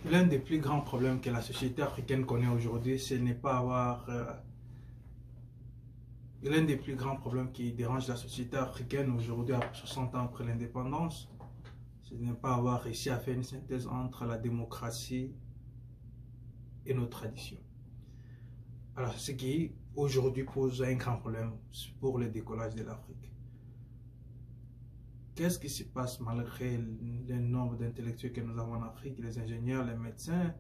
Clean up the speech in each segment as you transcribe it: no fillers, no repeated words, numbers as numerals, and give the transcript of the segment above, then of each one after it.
L'un des plus grands problèmes que la société africaine connaît aujourd'hui, ce n'est pas avoir... l'un des plus grands problèmes qui dérange la société africaine aujourd'hui, à 60 ans après l'indépendance, ce n'est pas avoir réussi à faire une synthèse entre la démocratie et nos traditions. Alors, ce qui aujourd'hui pose un grand problème pour le décollage de l'Afrique. Qu'est-ce qui se passe malgré le nombre d'intellectuels que nous avons en Afrique, les ingénieurs, les médecins,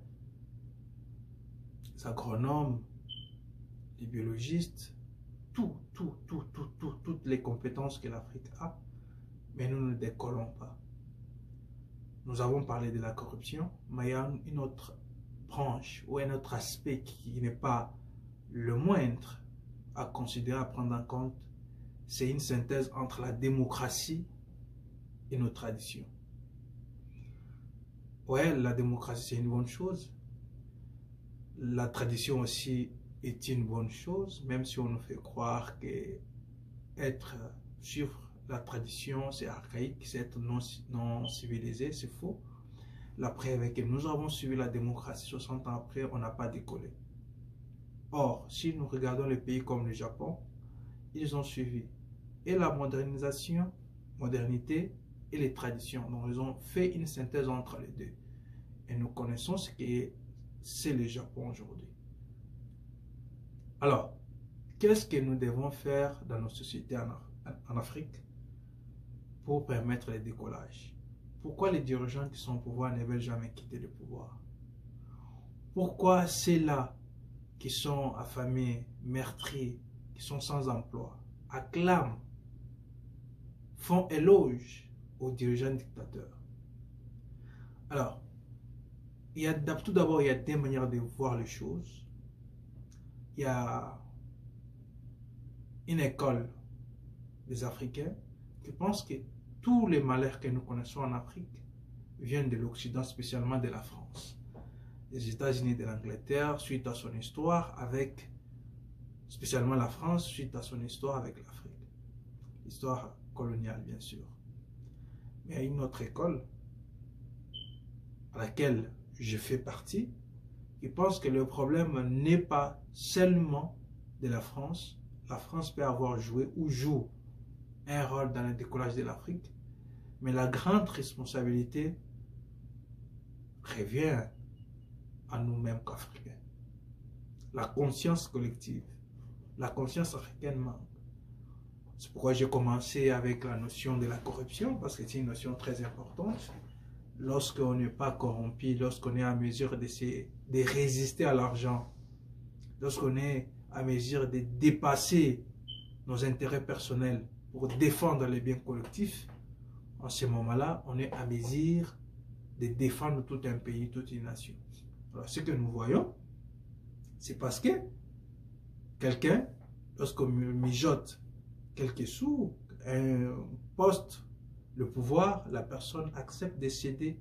les agronomes, les biologistes, toutes les compétences que l'Afrique a, mais nous ne décollons pas. Nous avons parlé de la corruption, mais il y a une autre branche ou un autre aspect qui n'est pas le moindre à considérer, à prendre en compte, c'est une synthèse entre la démocratie et nos traditions. Ouais, la démocratie c'est une bonne chose. La tradition aussi est une bonne chose, même si on nous fait croire que suivre la tradition c'est archaïque, c'est être non civilisé, c'est faux. La preuve est que nous avons suivi la démocratie 60 ans après, on n'a pas décollé. Or, si nous regardons les pays comme le Japon, ils ont suivi et la modernité et les traditions. Donc, ils ont fait une synthèse entre les deux. Et nous connaissons ce que c'est le Japon aujourd'hui. Alors, qu'est-ce que nous devons faire dans nos sociétés en Afrique pour permettre le décollage? Pourquoi les dirigeants qui sont au pouvoir ne veulent jamais quitter le pouvoir? Pourquoi ceux-là qui sont affamés, meurtris, qui sont sans emploi, acclament, font éloge aux dirigeants dictateurs? Alors, tout d'abord, il y a deux manières de voir les choses. Il y a une école des Africains qui pense que tous les malheurs que nous connaissons en Afrique viennent de l'Occident, spécialement de la France, des États-Unis et de l'Angleterre, suite à son histoire avec, spécialement la France, suite à son histoire avec l'Afrique. Histoire coloniale, bien sûr. Mais il y a une autre école à laquelle je fais partie, qui pense que le problème n'est pas seulement de la France. La France peut avoir joué ou joue un rôle dans le décollage de l'Afrique, mais la grande responsabilité revient à nous-mêmes qu'Africains. La conscience collective, la conscience africaine manque. C'est pourquoi j'ai commencé avec la notion de la corruption, parce que c'est une notion très importante. Lorsqu'on n'est pas corrompu, lorsqu'on est à mesure de résister à l'argent, lorsqu'on est à mesure de dépasser nos intérêts personnels pour défendre les biens collectifs, en ce moment-là, on est à mesure de défendre tout un pays, toute une nation. Alors, ce que nous voyons, c'est parce que quelqu'un, lorsqu'on mijote quelques sous, un poste, le pouvoir, la personne accepte de céder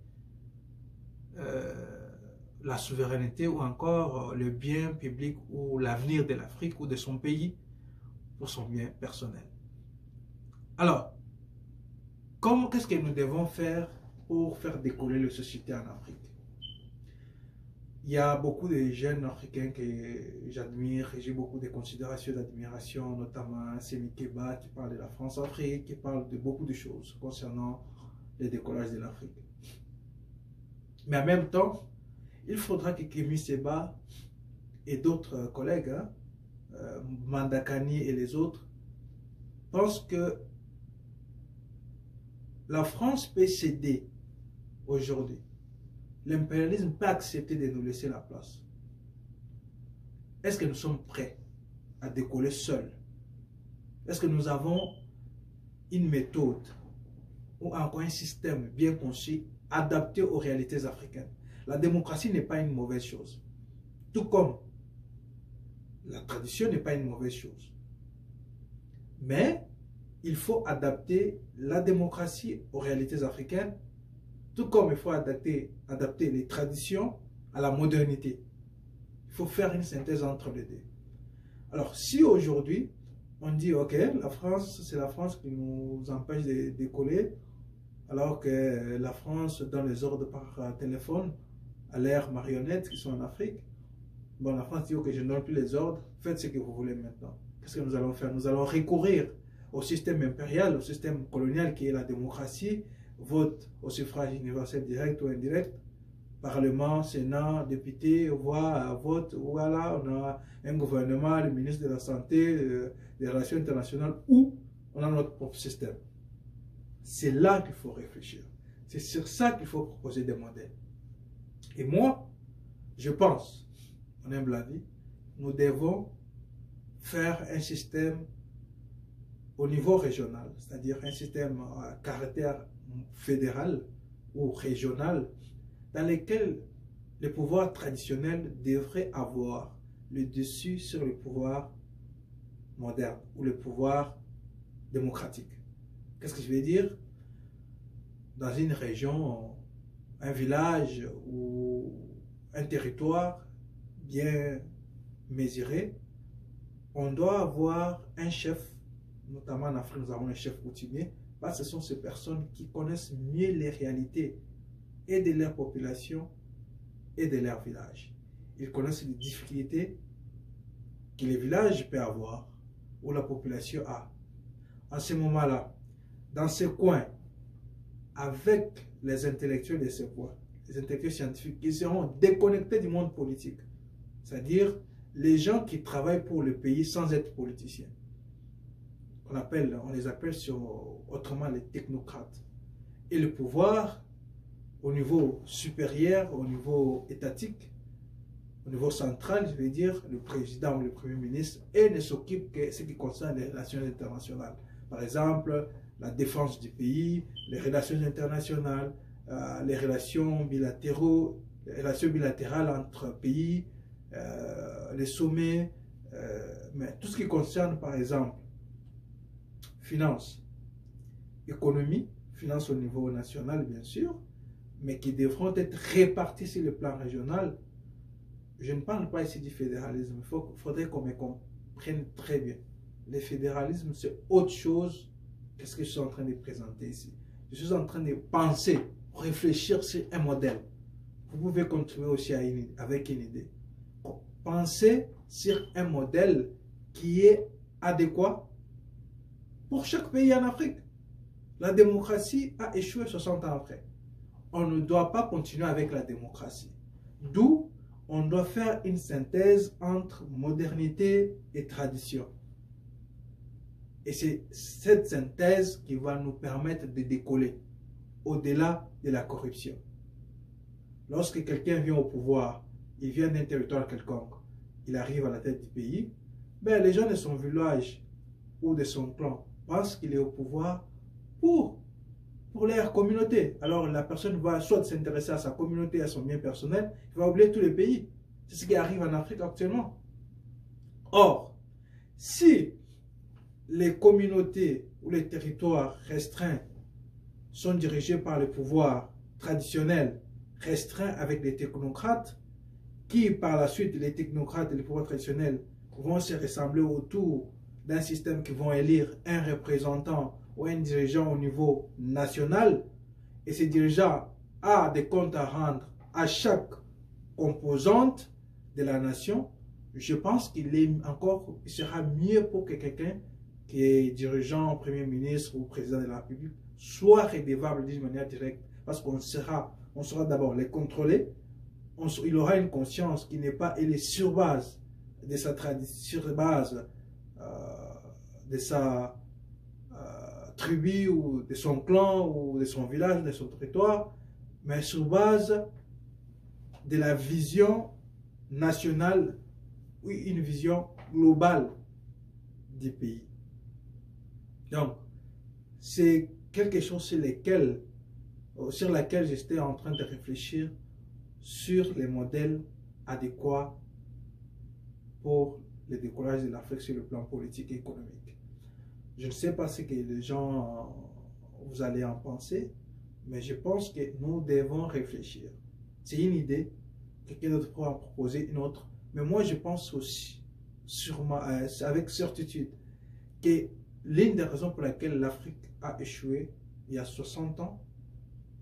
la souveraineté ou encore le bien public ou l'avenir de l'Afrique ou de son pays pour son bien personnel. Alors, qu'est-ce que nous devons faire pour faire décoller les sociétés en Afrique? Il y a beaucoup de jeunes Africains que j'admire et j'ai beaucoup de considérations d'admiration, notamment Semi Keba qui parle de la France-Afrique, qui parle de beaucoup de choses concernant le décollage de l'Afrique. Mais en même temps, il faudra que Kémy Seba et d'autres collègues, Mandakani et les autres, pensent que la France peut céder aujourd'hui. L'impérialisme peut accepter de nous laisser la place. Est-ce que nous sommes prêts à décoller seuls? Est-ce que nous avons une méthode ou encore un système bien conçu, adapté aux réalités africaines? La démocratie n'est pas une mauvaise chose. Tout comme la tradition n'est pas une mauvaise chose. Mais il faut adapter la démocratie aux réalités africaines, tout comme il faut adapter les traditions à la modernité. Il faut faire une synthèse entre les deux. Alors, si aujourd'hui, on dit, ok, la France, c'est la France qui nous empêche de décoller, alors que la France donne les ordres par téléphone à l'ère marionnette qui sont en Afrique. Bon, la France dit que je ne donne plus les ordres, faites ce que vous voulez maintenant. Qu'est-ce que nous allons faire? Nous allons recourir au système impérial, au système colonial qui est la démocratie, vote au suffrage universel direct ou indirect, Parlement, Sénat, députés, voix, vote, voilà, on a un gouvernement, le ministre de la Santé, des Relations internationales, ou on a notre propre système. C'est là qu'il faut réfléchir. C'est sur ça qu'il faut proposer des modèles. Et moi, je pense, mon humble avis, nous devons faire un système au niveau régional, c'est-à-dire un système à caractère fédéral ou régional, dans lequel le pouvoir traditionnel devrait avoir le dessus sur le pouvoir moderne ou le pouvoir démocratique. Qu'est-ce que je veux dire? Dans une région, un village ou un territoire bien mesuré, on doit avoir un chef, notamment en Afrique, nous avons un chef coutumier, parce que ce sont ces personnes qui connaissent mieux les réalités et de leur population et de leur village. Ils connaissent les difficultés que les villages peuvent avoir ou la population a. En ce moment-là, dans ce coin, avec les intellectuels de ce coin, les intellectuels scientifiques, qui seront déconnectés du monde politique, c'est-à-dire les gens qui travaillent pour le pays sans être politiciens. On les appelle autrement les technocrates. Et le pouvoir, au niveau supérieur, au niveau étatique, au niveau central, je vais dire, le président ou le premier ministre, et ne s'occupe que de ce qui concerne les relations internationales. Par exemple, la défense du pays, les relations internationales, les relations bilatérales entre pays, les sommets, mais tout ce qui concerne, par exemple, finance, économie, finance au niveau national, bien sûr, mais qui devront être répartis sur le plan régional. Je ne parle pas ici du fédéralisme, il faudrait qu'on me comprenne très bien. Le fédéralisme, c'est autre chose que ce que je suis en train de présenter ici. Je suis en train de penser, réfléchir sur un modèle. Vous pouvez contribuer aussi avec une idée. Penser sur un modèle qui est adéquat pour chaque pays en Afrique. La démocratie a échoué 60 ans après. On ne doit pas continuer avec la démocratie. D'où on doit faire une synthèse entre modernité et tradition. Et c'est cette synthèse qui va nous permettre de décoller au-delà de la corruption. Lorsque quelqu'un vient au pouvoir, il vient d'un territoire quelconque, il arrive à la tête du pays, ben les gens de son village ou de son clan pensent qu'il est au pouvoir pour leur communauté. Alors la personne va soit s'intéresser à sa communauté, à son bien personnel, il va oublier tous les pays. C'est ce qui arrive en Afrique actuellement. Or, si les communautés ou les territoires restreints sont dirigés par le pouvoir traditionnel restreint avec les technocrates, qui par la suite, les technocrates et les pouvoirs traditionnels vont se ressembler autour d'un système qui vont élire un représentant ou un dirigeant au niveau national, et ce dirigeant a des comptes à rendre à chaque composante de la nation, je pense qu'il sera mieux pour que quelqu'un qui est dirigeant, premier ministre ou président de la République soit redevable d'une manière directe, parce qu'on saura d'abord les contrôler, il aura une conscience qui n'est pas élevée sur base de sa tradition, sur base de sa tribu ou de son clan ou de son village, de son territoire, mais sur base de la vision nationale, oui, une vision globale du pays. Donc, c'est quelque chose sur laquelle j'étais en train de réfléchir sur les modèles adéquats pour le décollage de l'Afrique sur le plan politique et économique. Je ne sais pas ce que les gens, vous allez en penser, mais je pense que nous devons réfléchir. C'est une idée, quelqu'un d'autre pourra en proposer une autre, mais moi je pense aussi, avec certitude, que l'une des raisons pour laquelle l'Afrique a échoué il y a 60 ans,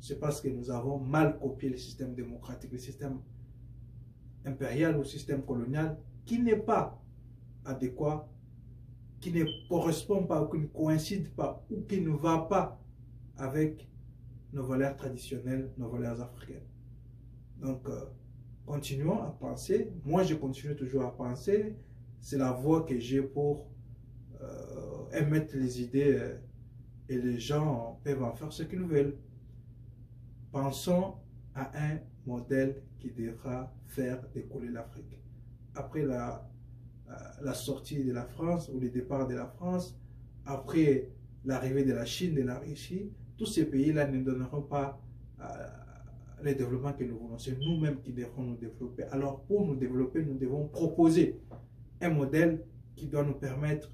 c'est parce que nous avons mal copié le système démocratique, le système impérial ou le système colonial qui n'est pas adéquat, qui ne correspond pas, ou qui ne coïncide pas, ou qui ne va pas avec nos valeurs traditionnelles, nos valeurs africaines. Donc, continuons à penser. Moi, je continue toujours à penser. C'est la voie que j'ai pour émettre les idées et les gens peuvent en faire ce qu'ils veulent. Pensons à un modèle qui devra faire décoller l'Afrique. Après la sortie de la France ou le départ de la France, après l'arrivée de la Chine, de la Russie, tous ces pays-là ne donneront pas le développement que nous voulons. C'est nous-mêmes qui devrons nous développer. Alors pour nous développer, nous devons proposer un modèle qui doit nous permettre